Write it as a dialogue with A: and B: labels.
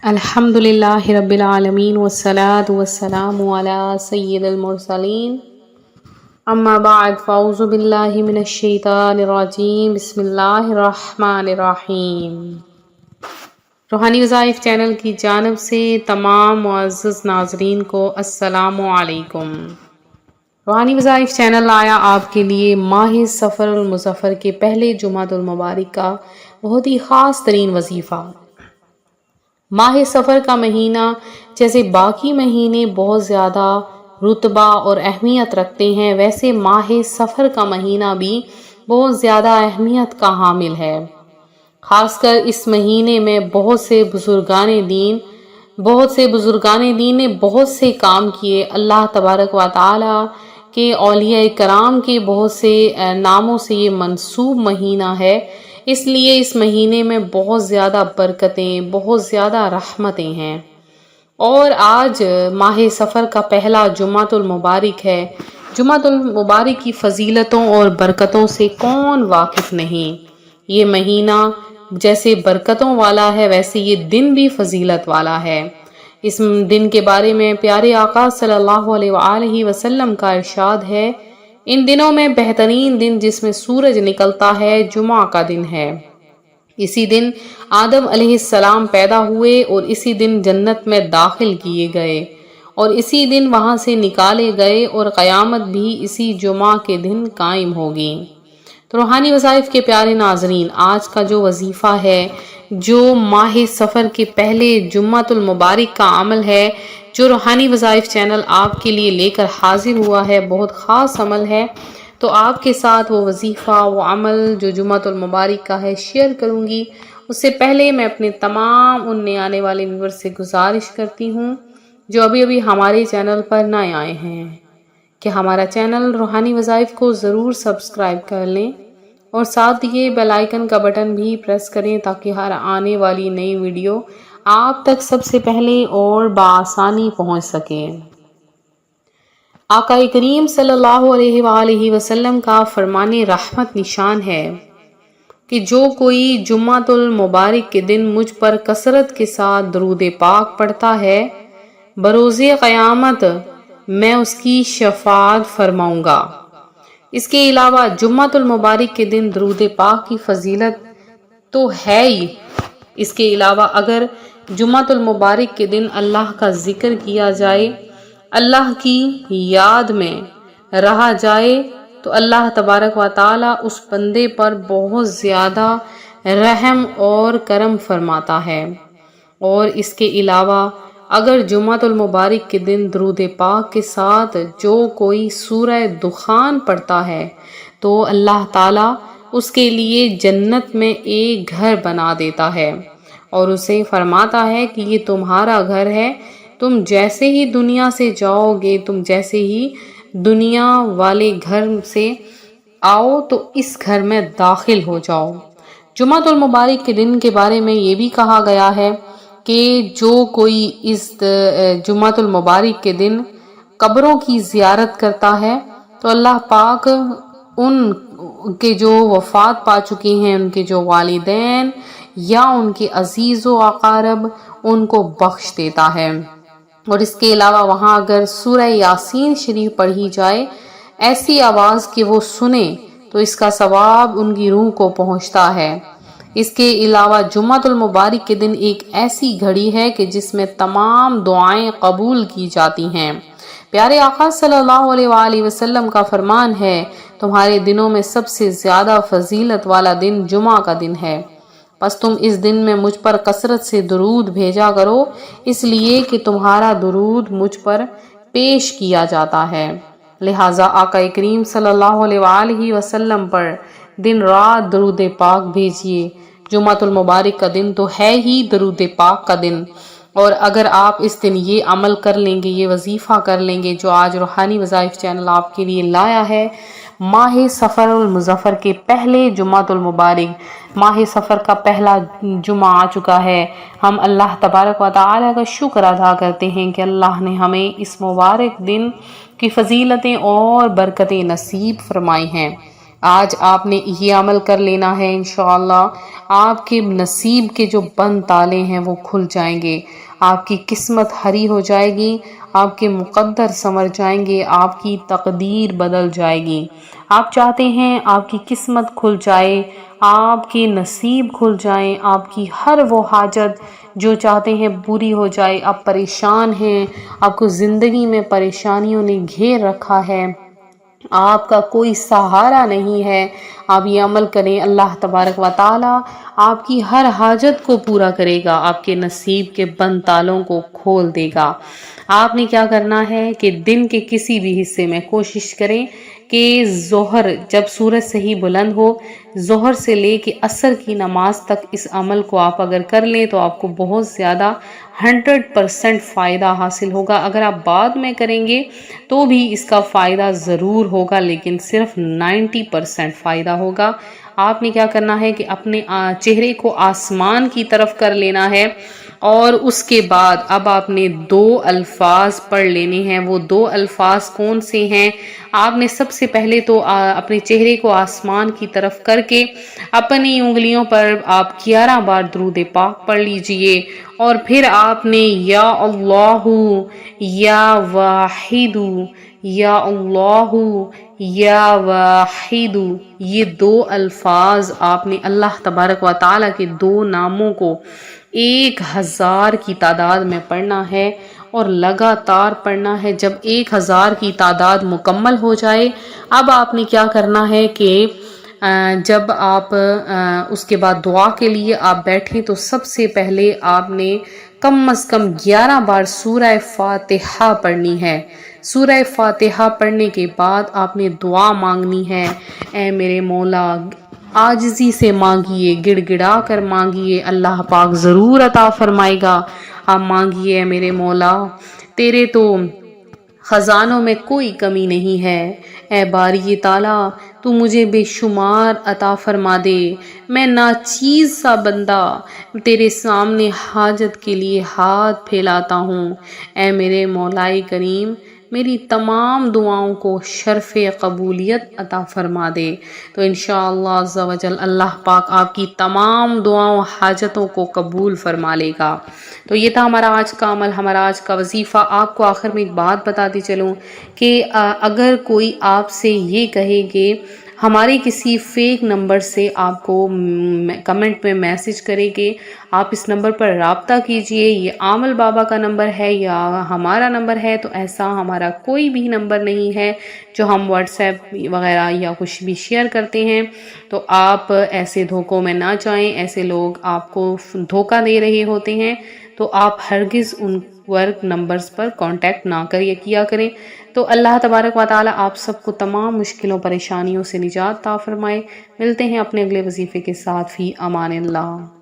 A: الحمدللہ رب العالمین والصلاة والسلام علی سید المرسلین اما بعد فاعوذ باللہ من الشیطان الرجیم بسم اللہ الرحمن الرحیم۔ روحانی وظائف چینل کی جانب سے تمام معزز ناظرین کو السلام علیکم۔ روحانی وظائف چینل آیا آپ کے لیے ماہ سفر المظفر کے پہلے جمعۃ المبارک کا بہت ہی خاص ترین وظیفہ۔ ماہ سفر کا مہینہ جیسے باقی مہینے بہت زیادہ رتبہ اور اہمیت رکھتے ہیں، ویسے ماہ سفر کا مہینہ بھی بہت زیادہ اہمیت کا حامل ہے۔ خاص کر اس مہینے میں بہت سے بزرگان دین نے بہت سے کام کیے۔ اللہ تبارک و تعالی کے اولیاء کرام کے بہت سے ناموں سے یہ منسوب مہینہ ہے، اس لیے اس مہینے میں بہت زیادہ برکتیں، بہت زیادہ رحمتیں ہیں۔ اور آج ماہ سفر کا پہلا جمعۃ المبارک ہے۔ جمعۃ المبارک کی فضیلتوں اور برکتوں سے کون واقف نہیں؟ یہ مہینہ جیسے برکتوں والا ہے ویسے یہ دن بھی فضیلت والا ہے۔ اس دن کے بارے میں پیارے آقا صلی اللہ علیہ وآلہ وسلم کا ارشاد ہے، ان دنوں میں بہترین دن جس میں سورج نکلتا ہے جمعہ کا دن ہے۔ اسی دن آدم علیہ السلام پیدا ہوئے اور اسی دن جنت میں داخل کیے گئے اور اسی دن وہاں سے نکالے گئے اور قیامت بھی اسی جمعہ کے دن قائم ہوگی۔ تو روحانی وظائف کے پیارے ناظرین، آج کا جو وظیفہ ہے، جو ماہ سفر کے پہلے جمعۃ المبارک کا عمل ہے، جو روحانی وظائف چینل آپ کے لیے لے کر حاضر ہوا ہے، بہت خاص عمل ہے۔ تو آپ کے ساتھ وہ وظیفہ، وہ عمل جو جمعۃ المبارک کا ہے شیئر کروں گی۔ اس سے پہلے میں اپنے تمام ان نئے آنے والے ویورز سے گزارش کرتی ہوں جو ابھی ہمارے چینل پر نئے آئے ہیں کہ ہمارا چینل روحانی وظائف کو ضرور سبسکرائب کر لیں اور ساتھ یہ بیل آئیکن کا بٹن بھی پریس کریں تاکہ ہر آنے والی نئی ویڈیو آپ تک سب سے پہلے اور بآسانی پہنچ سکے۔ آقا کریم صلی اللہ علیہ وآلہ وسلم کا فرمان رحمت نشان ہے کہ جو کوئی جمعۃ المبارک کے دن مجھ پر کثرت کے ساتھ درود پاک پڑھتا ہے، بروز قیامت میں اس کی شفاعت فرماؤں گا۔ اس کے علاوہ جمعۃ المبارک کے دن درود پاک کی فضیلت تو ہے ہی، اس کے علاوہ اگر جمعۃ المبارک کے دن اللہ کا ذکر کیا جائے، اللہ کی یاد میں رہا جائے تو اللہ تبارک و تعالی اس بندے پر بہت زیادہ رحم اور کرم فرماتا ہے۔ اور اس کے علاوہ اگر جمعۃ المبارک کے دن درود پاک کے ساتھ جو کوئی سورہ دخان پڑھتا ہے تو اللہ تعالی اس کے لیے جنت میں ایک گھر بنا دیتا ہے اور اسے فرماتا ہے کہ یہ تمہارا گھر ہے، تم جیسے ہی دنیا سے جاؤ گے، تم جیسے ہی دنیا والے گھر سے آؤ تو اس گھر میں داخل ہو جاؤ۔ جمعۃ المبارک کے دن کے بارے میں یہ بھی کہا گیا ہے کہ جو کوئی اس جمعۃ المبارک کے دن قبروں کی زیارت کرتا ہے تو اللہ پاک ان کے جو وفات پا چکے ہیں، ان کے جو والدین یا ان کے عزیز و اقارب، ان کو بخش دیتا ہے۔ اور اس کے علاوہ وہاں اگر سورہ یاسین شریف پڑھی جائے ایسی آواز کہ وہ سنیں تو اس کا ثواب ان کی روح کو پہنچتا ہے۔ اس کے علاوہ جمعۃ المبارک کے دن ایک ایسی گھڑی ہے کہ جس میں تمام دعائیں قبول کی جاتی ہیں۔ پیارے آقا صلی اللہ علیہ وآلہ وسلم کا فرمان ہے، تمہارے دنوں میں سب سے زیادہ فضیلت والا دن جمعہ کا دن ہے، بس تم اس دن میں مجھ پر کثرت سے درود بھیجا کرو، اس لیے کہ تمہارا درود مجھ پر پیش کیا جاتا ہے۔ لہٰذا آقا کریم صلی اللہ علیہ وآلہ وسلم پر دن رات درود پاک بھیجیے۔ جمعۃ المبارک کا دن تو ہے ہی درود پاک کا دن، اور اگر آپ اس دن یہ عمل کر لیں گے، یہ وظیفہ کر لیں گے جو آج روحانی وظائف چینل آپ کے لیے لایا ہے، ماہ سفر المظفر کے پہلے جمعۃ المبارک، ماہ سفر کا پہلا جمعہ آ چکا ہے۔ ہم اللہ تبارک و تعالی کا شکر ادا کرتے ہیں کہ اللہ نے ہمیں اس مبارک دن کی فضیلتیں اور برکتیں نصیب فرمائی ہیں۔ آج آپ نے یہ عمل کر لینا ہے، انشاءاللہ آپ کے نصیب کے جو بند تالے ہیں وہ کھل جائیں گے، آپ کی قسمت ہری ہو جائے گی، آپ کے مقدر سنور جائیں گے، آپ کی تقدیر بدل جائے گی۔ آپ چاہتے ہیں آپ کی قسمت کھل جائے، آپ کے نصیب کھل جائیں، آپ کی ہر وہ حاجت جو چاہتے ہیں پوری ہو جائے، آپ پریشان ہیں، آپ کو زندگی میں پریشانیوں نے گھیر رکھا ہے، آپ کا کوئی سہارا نہیں ہے، آپ یہ عمل کریں، اللہ تبارک و تعالی آپ کی ہر حاجت کو پورا کرے گا، آپ کے نصیب کے بند تالوں کو کھول دے گا۔ آپ نے کیا کرنا ہے کہ دن کے کسی بھی حصے میں کوشش کریں کہ ظہر جب سورج صحیح بلند ہو، ظہر سے لے کے عصر کی نماز تک اس عمل کو آپ اگر کر لیں تو آپ کو بہت زیادہ 100% فائدہ حاصل ہوگا۔ اگر آپ بعد میں کریں گے تو بھی اس کا فائدہ ضرور ہوگا، لیکن صرف 90% فائدہ ہوگا۔ آپ نے کیا کرنا ہے کہ اپنے چہرے کو آسمان کی طرف کر لینا ہے، اور اس کے بعد اب آپ نے 2 الفاظ پڑھ لینے ہیں۔ وہ 2 الفاظ کون سے ہیں؟ آپ نے سب سے پہلے تو اپنے چہرے کو آسمان کی طرف کر کے اپنی انگلیوں پر آپ 11 بار درود پاک پڑھ لیجئے، اور پھر آپ نے یا اللہ یا واحد یا اللہ یا واحد، یہ 2 الفاظ آپ نے اللہ تبارک و تعالی کے 2 ناموں کو 1000 کی تعداد میں پڑھنا ہے، اور لگاتار پڑھنا ہے۔ جب 1000 کی تعداد مکمل ہو جائے، اب آپ نے کیا کرنا ہے کہ جب آپ اس کے بعد دعا کے لیے آپ بیٹھیں تو سب سے پہلے آپ نے کم از کم 11 بار سورہ فاتحہ پڑھنی ہے۔ سورہ فاتحہ پڑھنے کے بعد آپ نے دعا مانگنی ہے، اے میرے مولا، عاجزی سے مانگیے، گڑ گڑا کر مانگیے، اللہ پاک ضرور عطا فرمائے گا۔ آپ مانگیے، اے میرے مولا، تیرے تو خزانوں میں کوئی کمی نہیں ہے، اے باری تعالیٰ تو مجھے بے شمار عطا فرما دے، میں ناچیز سا بندہ تیرے سامنے حاجت کے لیے ہاتھ پھیلاتا ہوں، اے میرے مولا کریم میری تمام دعاؤں کو شرف قبولیت عطا فرما دے۔ تو انشاءاللہ عز و جل اللہ پاک آپ کی تمام دعاؤں حاجتوں کو قبول فرما لے گا۔ تو یہ تھا ہمارا آج کا عمل، ہمارا آج کا وظیفہ۔ آپ کو آخر میں ایک بات بتاتی چلوں کہ اگر کوئی آپ سے یہ کہے کہ ہمارے کسی فیک نمبر سے آپ کو کمنٹ میں میسج کرے کہ آپ اس نمبر پر رابطہ کیجئے، یہ عامل بابا کا نمبر ہے یا ہمارا نمبر ہے، تو ایسا ہمارا کوئی بھی نمبر نہیں ہے جو ہم واٹس ایپ وغیرہ یا کچھ بھی شیئر کرتے ہیں۔ تو آپ ایسے دھوکوں میں نہ جائیں، ایسے لوگ آپ کو دھوکہ دے رہے ہوتے ہیں، تو آپ ہرگز in work numbers per contact نہ کیا کریں۔ تو اللہ تبارک و تعالی آپ سب کو تمام مشکلوں پریشانیوں سے نجات عطا فرمائے۔ ملتے ہیں اپنے اگلے وظیفے کے ساتھ، فی امان اللہ۔